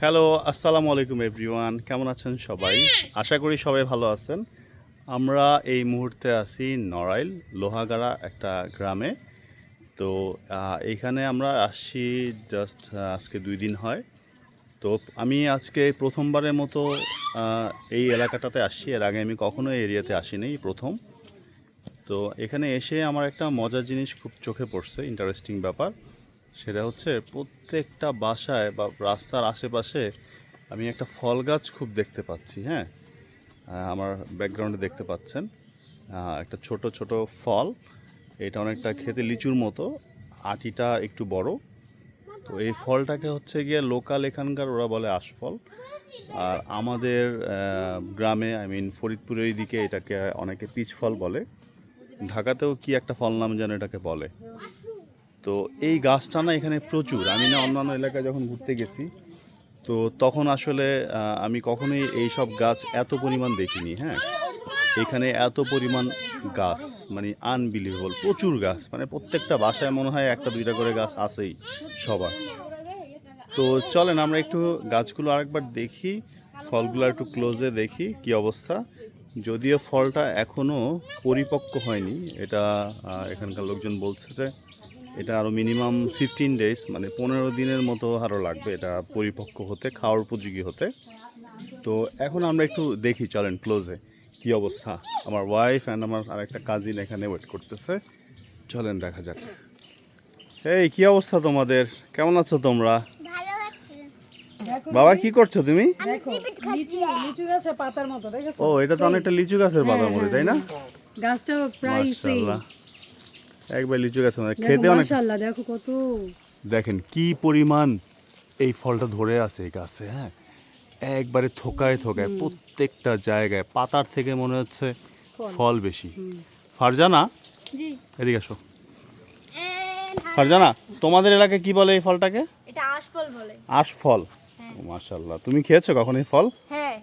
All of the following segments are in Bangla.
হ্যালো, আসসালামু আলাইকুম এভরিওয়ান। কেমন আছেন সবাই? আশা করি সবাই ভালো আছেন। আমরা এই মুহূর্তে আছি নড়াইল লোহাগাড়া একটা গ্রামে। তো এইখানে আমরা আসছি জাস্ট আজকে ২ দিন হয়। তো আমি আজকে প্রথমবারের মতো আ এই এলাকাটাতে আসছি। এর আগে আমি কখনো এই এরিয়াতে আসিনি, এই প্রথম। তো এখানে এসে আমার একটা মজার জিনিস খুব চোখে পড়ছে, ইন্টারেস্টিং ব্যাপার। সেটা হচ্ছে প্রত্যেকটা বাসায় বা রাস্তার আশেপাশে আমি একটা ফল গাছ খুব দেখতে পাচ্ছি। হ্যাঁ, আমার ব্যাকগ্রাউন্ডে দেখতে পাচ্ছেন একটা ছোট ছোট ফল। এটা অনেকটা খেতে লিচুর মতো, আটিটা একটু বড়। তো এই ফলটাকে হচ্ছে গিয়ে লোকাল এখানকার ওরা বলে আশফল। আর আমাদের গ্রামে ফরিদপুরের এই দিকে এটাকে অনেকে পিচ ফল বলে। ঢাকাতেও কি একটা ফল নাম যেন এটাকে বলে। তো এই গাছটা না এখানে প্রচুর। আমি না অন্যান্য এলাকায় যখন ঘুরতে গেছি, তো তখন আসলে আমি কখনোই এই সব গাছ এত পরিমাণ দেখিনি। হ্যাঁ, এখানে এত পরিমাণ গাছ, মানে আনবিলিভেবল, প্রচুর গাছ। মানে প্রত্যেকটা বাসায় মনে হয় একটা দুইটা করে গাছ আছেই সবার। তো চলেন আমরা একটু গাছগুলো আরেকবার দেখি, ফলগুলো একটু ক্লোজে দেখি কি অবস্থা। যদিও ফলটা এখনও পরিপক্ক হয়নি, এটা এখানকার লোকজন বলছে যে এটা আরও মিনিমাম 15 ডেজ, মানে 15 দিনের মতো আরও লাগবে এটা পরিপক্ক হতে, খাওয়ার উপযোগী হতে। তো এখন আমরা একটু দেখি, চলেন ক্লোজে কি অবস্থা। আমার ওয়াইফ অ্যান্ড আমার আরেকটা কাজিন এখানে ওয়েট করতেছে, চলেন দেখা যাক। এই কি অবস্থা তোমাদের, কেমন আছো তোমরা? ভালো আছে। বাবা কি করছো তুমি? দেখো লিচু গাছের পাতার মতো দেখেছো? ও, এটা তো অনেকটা লিচু গাছের পাতার মধ্যে, তাই না? গাছটা প্রায় সেই। মাশাআল্লাহ, একবার লিচু গাছের মধ্যে দেখো খেতে অনেক। মাশাআল্লাহ, দেখো কত। দেখেন কি পরিমাণ এই ফলটা ধরে আছে এই গাছে। হ্যাঁ, একবারে থোকায় থোকায় প্রত্যেকটা জায়গায়, পাতার থেকে মনে হচ্ছে ফল বেশি। ফারজানা, জি। এদিকে আসো। ফারজানা, তোমাদের এলাকায় কি বলে এই ফলটাকে? এটা আশফল বলে। আশফল। ও মাশাআল্লাহ, তুমি খেয়েছো কখন এই ফল? হ্যাঁ,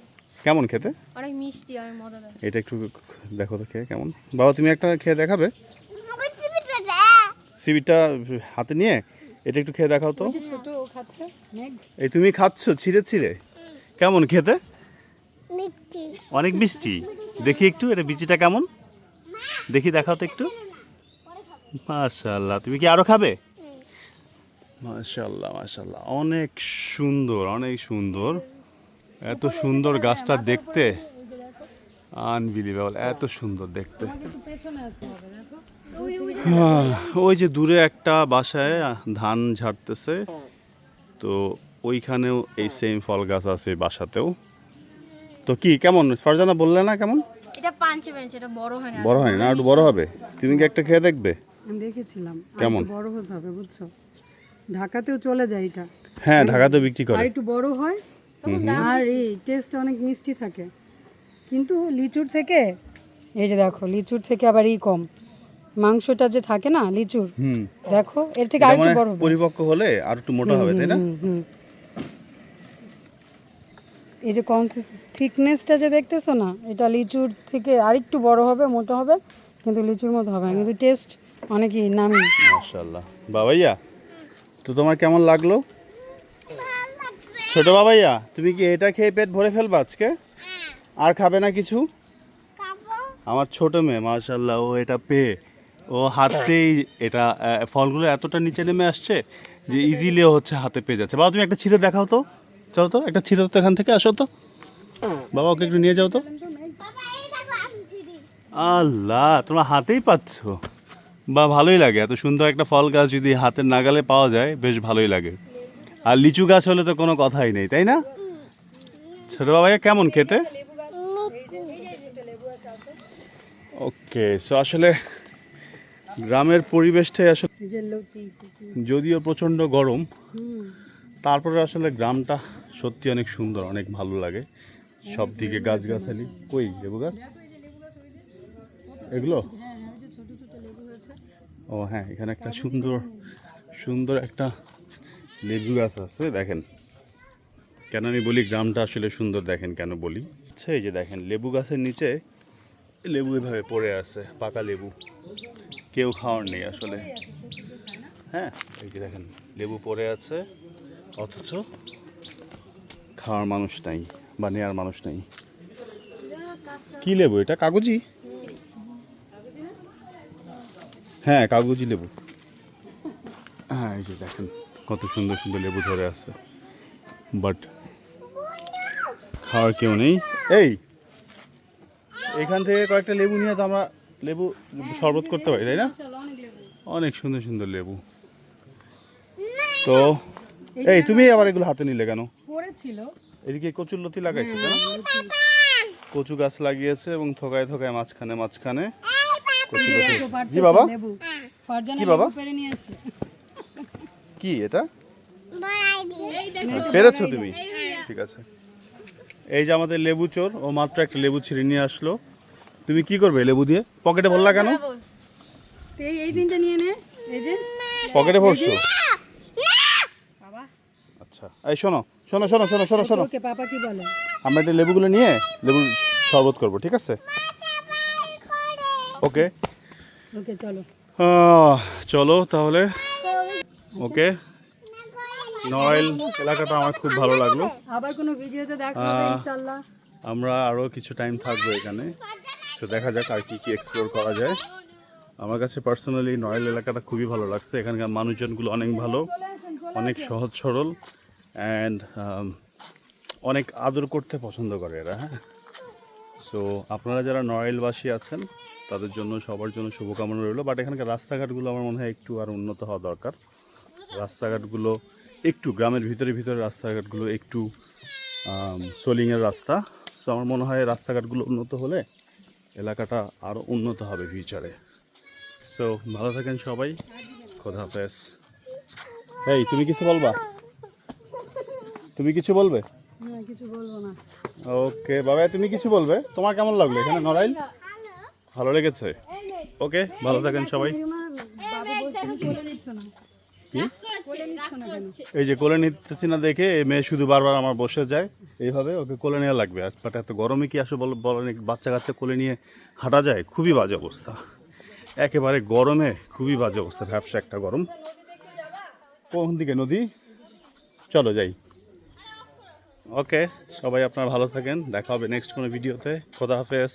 কেমন খেতে? অনেক মিষ্টি আর মজাদার। এটা একটু দেখো তো খেয়ে কেমন। বাবা তুমি একটা খেয়ে দেখাবে? সিবিটা হাতে নিয়ে এটা একটু খেয়ে দেখাও তো। ওই যে ছোট ও খাচ্ছে মেঘ। এই তুমি খাচ্ছো ছিঁড়ে ছিঁড়ে, কেমন খেতে? মিষ্টি। অনেক মিষ্টি। দেখি একটু এটা বিচিটা কেমন, দেখি দেখাও তো একটু। মাশাআল্লাহ, তুমি কি আরো খাবে? মাশাআল্লাহ মাশাআল্লাহ, অনেক সুন্দর অনেক সুন্দর। এত সুন্দর গাছটা দেখতে, আনবিলিভেবল, এত সুন্দর দেখতে। তোমাকে একটু পেছনে আসতে হবে, দেখো। ওই যে দূরে একটা বাসায় ধান ঝাড়তেছে, তো ওইখানেও এই সেম ফল গাছ আছে বাসাতেও। তো কি কেমন ফারজানা বললে না কেমন? এটা পাঞ্চে বেঞ্চ, এটা বড় হয় না। বড় হয় না, একটু বড় হবে। তুমি কি একটা খেয়ে দেখবে? আমি দেখেছিলাম কেমন? একটু বড় হতে হবে, বুঝছো? ঢাকাতেও চলে যায় এটা। হ্যাঁ, ঢাকাতেও বিক্রি করে। আর একটু বড় হয় আর এই টেস্ট অনেক মিষ্টি থাকে। কিন্তু লিচুর থেকে, এই যে দেখো, লিচুর থেকে আবার কম মাংসটা যে থাকে না লিচুর, দেখো এর থেকে এটা আরেকটু মানে বড় হবে। পরিপক্ক হলে আর একটু মোটা হবে, তাই না? হুম। এই যে থিকনেসটা যে দেখতেছো না, এটা লিচুর থেকে আরেকটু বড় হবে, মোটা হবে, কিন্তু লিচুর মতো হবে না, কিন্তু টেস্ট অনেকই নামি। মাশাআল্লাহ। বাবাইয়া, তো তোমার কেমন লাগলো? ছোট বাবাইয়া, তুমি কি এটা খেয়ে পেট ভরে ফেলবা আজকে? আর খাবে না কিছু? আমার ছোট মেয়ে মাশাআল্লাহ, ও এটা পেয়ে ও হাতেই এটা ফলগুলো এতটা নিচে নেমে আসছে যে ইজিলি হচ্ছে হাতে পেয়ে যাচ্ছে। বাবা তুমি একটা ছিঁড়ে দেখাও তো, চলো তো একটা ছিঁড়ে তো, এখান থেকে আসো তো। বাবা ওকে একটু নিয়ে যাও তো। আল্লাহ, তোমরা হাতেই পাচ্ছ, বা ভালোই লাগে। এত সুন্দর একটা ফল গাছ যদি হাতের নাগালে পাওয়া যায় বেশ ভালোই লাগে। আর লিচু গাছ হলে তো কোনো কথাই নেই, তাই না? ছোট বাবাইয়া কেমন খেতে? ওকে, সো আসলে গ্রামের পরিবেশটাই আসলে, এই যে লতি। যদিও প্রচণ্ড গরম, তারপরে আসলে গ্রামটা সত্যি অনেক সুন্দর, অনেক ভালো লাগে। সব দিকে গাছগাছালি। কই লেবু গাছ এগুলো? ও হ্যাঁ, এখানে একটা সুন্দর সুন্দর একটা লেবু গাছ আছে, দেখেন। কেন আমি বলি গ্রামটা আসলে সুন্দর, দেখেন কেন বলি। আচ্ছা, এই যে দেখেন লেবু গাছের নিচে লেবু এভাবে পড়ে আছে, পাকা লেবু, কেউ খাওয়ার নেই আসলে। হ্যাঁ, এই যে দেখেন লেবু পড়ে আছে, অথচ খাওয়ার মানুষ নাই বা নেওয়ার মানুষ নাই। কি লেবু এটা? কাগজি? হ্যাঁ কাগজি লেবু। হ্যাঁ এই যে দেখেন কত সুন্দর সুন্দর লেবু ধরে আছে, বাট খাওয়ার কেউ নেই। এই এখান থেকে কয়েকটা লেবু নিয়ে তো আমরা লেবু শরবত করতে পারি, তাই না? অনেক সুন্দর সুন্দর লেবু। তো এই তুমি আবার এগুলো হাতে নিলে কেন? পড়েছিল। এদিকে কচুর লতি লাগাইছে তাই না? কচু গাছ লাগিয়েছে এবং থোকায় থোকায় মাঝখানে মাঝখানে কচু লতি। জি বাবা, কি বাবা? কি এটা পেরেছো তুমি? ঠিক আছে। এই যে আমাদের লেবু চোর, ও মাত্র একটা লেবু ছিঁড়ে নিয়ে আসলো। তুমি কি করবে লেবু দিয়ে? পকেটে ভরলা কেন? এই তিনটা নিয়ে নে। এই যে পকেটে ভরছো? আচ্ছা এই শোনো শোনো শোনো শোনো শোনো শোনো, ওকে পাপা কি বলে? আমরা এই লেবুগুলো নিয়ে লেবুর শরবত করবো, ঠিক আছে? ওকে ওকে চলো। চলো তাহলে। ওকে, নড়াইল এলাকাটা আমার খুব ভালো লাগলো। আবার কোনো ভিডিওতে দেখা হবে ইনশাআল্লাহ। আমরা আরও কিছু টাইম থাকবো এখানে, তো দেখা যাক আর কি কি এক্সপ্লোর করা যায়। আমার কাছে পার্সোনালি নড়াইল এলাকাটা খুবই ভালো লাগছে। এখানকার মানুষজনগুলো অনেক ভালো, অনেক সহজ সরল অ্যান্ড অনেক আদর করতে পছন্দ করে এরা। হ্যাঁ, সো আপনারা যারা নড়াইলবাসী আছেন তাদের জন্য সবার জন্য শুভকামনা রইল। বাট এখানকার রাস্তাঘাটগুলো আমার মনে হয় একটু আর উন্নত হওয়া দরকার। রাস্তাঘাটগুলো একটু গ্রামের ভিতরে ভিতরে রাস্তাঘাটগুলো একটু সোলিংয়ের রাস্তা। সো আমার মনে হয় রাস্তাঘাটগুলো উন্নত হলে এলাকাটা আরও উন্নত হবে ফিউচারে। সো ভালো থাকেন সবাই, খোদা হাফেজ। এই তুমি কিছু বলবা? তুমি কিছু বলবে? না কিছু বলবো না। ওকে বাবা, তুমি কিছু বলবে? তোমার কেমন লাগলো এখানে নড়াইল? ভালো লেগেছে? ওকে, ভালো থাকেন সবাই। বাবু বলছে তুমি কোলে নিচ্ছ না। কি? কোলে নিচ্ছ না কেন? এই যে কোলে নিতেছি না দেখে এই মেয়ে শুধু বারবার আমার বসে যায় এইভাবে, ওকে কোলে নেওয়া লাগবে। বাট এত গরমে কি আসলে বলেন বাচ্চা কাচ্চা কোলে নিয়ে হাঁটা যায়? খুবই বাজে অবস্থা, একেবারে গরমে খুবই বাজে অবস্থা, ভ্যাপসা একটা গরম। কোন দিকে নদী? চলো যাই। ওকে সবাই আপনারা ভালো থাকেন, দেখা হবে নেক্সট কোনো ভিডিওতে। খোদা হাফেজ।